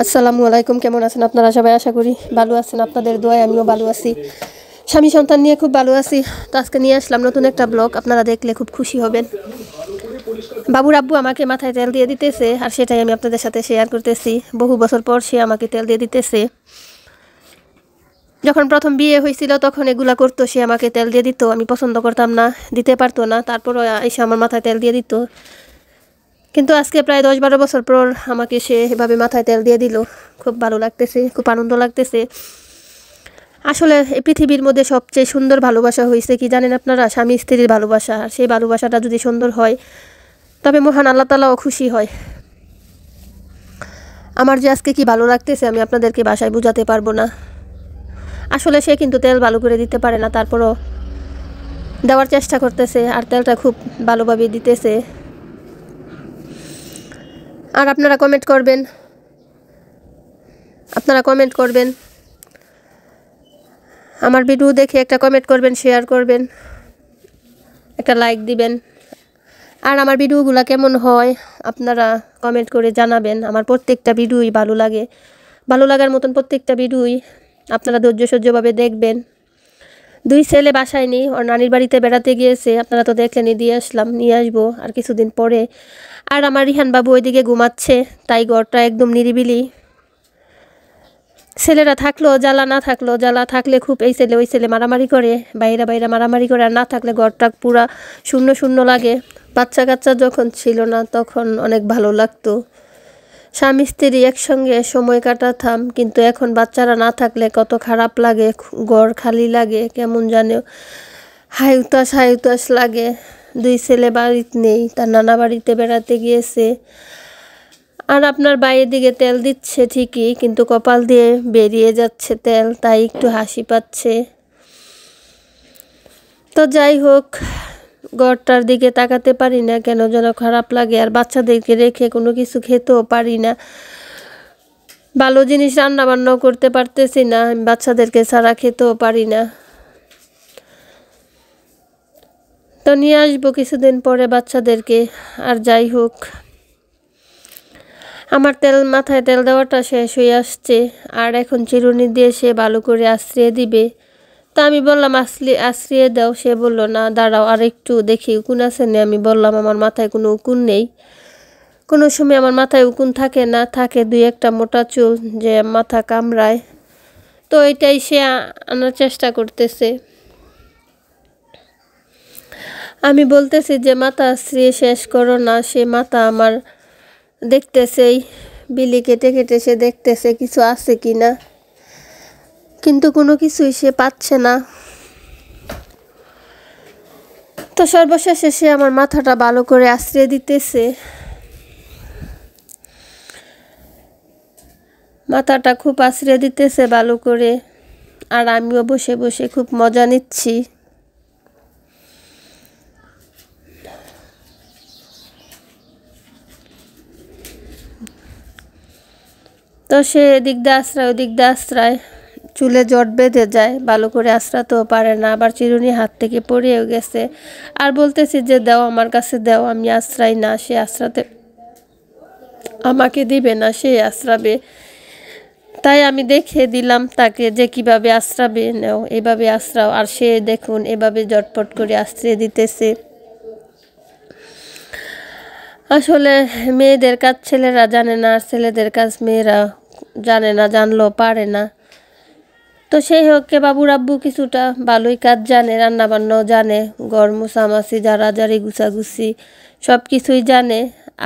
আসসালামু আলাইকুম। কেমন আছেন আপনারা সবাই? আশা করি ভালো আছেন। আপনাদের দোয়ায় আমিও ভালো আছি। স্বামী সন্তান নিয়ে খুব ভালো আছি। তো আজকে নিয়ে আসলাম নতুন একটা ব্লগ, আপনারা দেখলে খুব খুশি হবেন। বাবুর আব্বু আমাকে মাথায় তেল দিয়ে দিতেছে, আর সেটাই আমি আপনাদের সাথে শেয়ার করতেছি। বহু বছর পর সে আমাকে তেল দিয়ে দিতেছে। যখন প্রথম বিয়ে হয়েছিল তখন এগুলা করতো, সে আমাকে তেল দিয়ে দিত। আমি পছন্দ করতাম না, দিতে পারতো না, তারপর এসে আমার মাথায় তেল দিয়ে দিত। কিন্তু আজকে প্রায় 10-12 বছর পর আমাকে সে এভাবে মাথায় তেল দিয়ে দিল। খুব ভালো লাগতেছে, খুব আনন্দ লাগতেছে। আসলে এই পৃথিবীর মধ্যে সবচেয়ে সুন্দর ভালোবাসা হয়েছে কি জানেন আপনারা? স্বামী স্ত্রীর ভালোবাসা। আর সেই ভালোবাসাটা যদি সুন্দর হয় তবে মহান আল্লাহ তাআলাও খুশি হয়। আমার যে আজকে কি ভালো লাগতেছে আমি আপনাদেরকে ভাষায় বোঝাতে পারবো না। আসলে সে কিন্তু তেল ভালো করে দিতে পারে না, তারপরও দেওয়ার চেষ্টা করতেছে, আর তেলটা খুব ভালোভাবে দিতেছে। আর আপনারা কমেন্ট করবেন, আমার ভিডিও দেখে একটা কমেন্ট করবেন, শেয়ার করবেন, একটা লাইক দিবেন। আর আমার ভিডিওগুলো কেমন হয় আপনারা কমেন্ট করে জানাবেন। আমার প্রত্যেকটা ভিডিওই ভালো লাগে, ভালো লাগার মতন প্রত্যেকটা ভিডিওই আপনারা ধৈর্য সহ্যভাবে দেখবেন। 2 ছেলে বাসায় নেই, ওর নানির বাড়িতে বেড়াতে গিয়েছে, আপনারা তো দেখলেনই। দিয়ে আসলাম, নিয়ে আসবো আর কিছুদিন পরে। আর আমার রিহান বাবু ওইদিকে ঘুমাচ্ছে, তাই ঘরটা একদম নিরিবিলি। ছেলেরা থাকলেও জ্বালা, না থাকলেও জ্বালা। থাকলে খুব এই ছেলে ওই ছেলে মারামারি করে, বাইরে মারামারি করে, আর না থাকলে ঘরটা পুরা শূন্য শূন্য লাগে। বাচ্চা কাচ্চা যখন ছিল না তখন অনেক ভালো লাগতো, স্বামী স্ত্রী একসঙ্গে সময় কাটাতাম। কিন্তু এখন বাচ্চারা না থাকলে কত খারাপ লাগে, ঘর খালি লাগে, কেমন জানে হাই উতাস লাগে। 2 ছেলে বাড়িতে নেই, তার নানা বাড়িতে বেড়াতে গিয়েছে। আর আপনার বাইরের দিকে তেল দিচ্ছে ঠিকই, কিন্তু কপাল দিয়ে বেরিয়ে যাচ্ছে তেল, তাই একটু হাসি পাচ্ছে। তো যাই হোক, ঘরটার দিকে তাকাতে পারি না, কেন যেন খারাপ লাগে। আর বাচ্চাদেরকে রেখে কোনো কিছু খেতেও পারি না, ভালো জিনিস রান্না বান্নাও করতে পারতেছি না, বাচ্চাদেরকে ছাড়া খেতেও পারি না। তো নিয়ে আসবো কিছুদিন পরে বাচ্চাদেরকে। আর যাই হোক, আমার মাথায় তেল দেওয়াটা শেষ হয়ে আসছে, আর এখন চিরুনি দিয়ে সে ভালো করে আশ্রিয়ে দিবে। তা আমি বললাম আশ্রিয়ে দাও। সে বলল না, দাঁড়াও আর একটু দেখি উকুন আছে না। আমি বললাম আমার মাথায় কোনো উকুন নেই, কোনো সময় আমার মাথায় উকুন থাকে না, থাকে 2-1টা মোটা চুল যে মাথা কামড়ায়। তো এটাই সে আনার চেষ্টা করতেছে। আমি বলতেছি যে মাথা আশ্রিয়ে শেষ করো না। সে মাথা আমার দেখতেছেই, বিলি কেটে কেটে সে দেখতেছে কিছু আছে কি না, কিন্তু কোনো কিছুই সে পাচ্ছে না। তো সর্বশেষে সে আমার মাথাটা ভালো করে আশ্রিয়ে দিতেছে। মাথাটা খুব আশ্রিয়ে দিতেছে ভালো করে, আর আমিও বসে বসে খুব মজা নিচ্ছি। তো সে এদিক দিয়ে আশ্রায় ওদিক দিয়ে আশ্রায়, চুলে জট বেঁধে যায়, ভালো করে আশ্রাতেও পারে না। আবার চিরুনি হাত থেকে পড়েও গেছে। আর বলতেছি যে দাও, আমার কাছে দাও, আমি আশ্রাই না। সে আশ্রাতে আমাকে দিবে না, সে আশ্রাবে। তাই আমি দেখিয়ে দিলাম তাকে যে কিভাবে আশ্রাবে, নাও এভাবে আশ্রাও। আর সে দেখুন এভাবে জটপট করে আশ্রিয়ে দিতেছে। আসলে মেয়েদের কাজ ছেলেরা জানে না, আর ছেলেদের কাজ মেয়েরা জানে না, জানলেও পারে না। তো সেই হোক, বাবুর আব্বু কিছুটা ভালোই কাজ জানে, রান্নাবান্নাও জানে, ঘর মোছামাছি, জারি গুছাগুছি সব কিছুই জানে।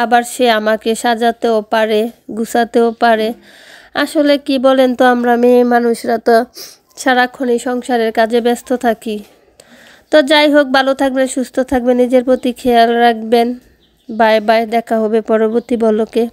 আবার সে আমাকে সাজাতেও পারে, গুছাতেও পারে। আসলে কি বলেন তো, আমরা মেয়ে মানুষরা তো সারাক্ষণই সংসারের কাজে ব্যস্ত থাকি। তো যাই হোক, ভালো থাকবেন, সুস্থ থাকবেন, নিজের প্রতি খেয়াল রাখবেন। বাই বাই, দেখা হবে পরবর্তী ব্লগে।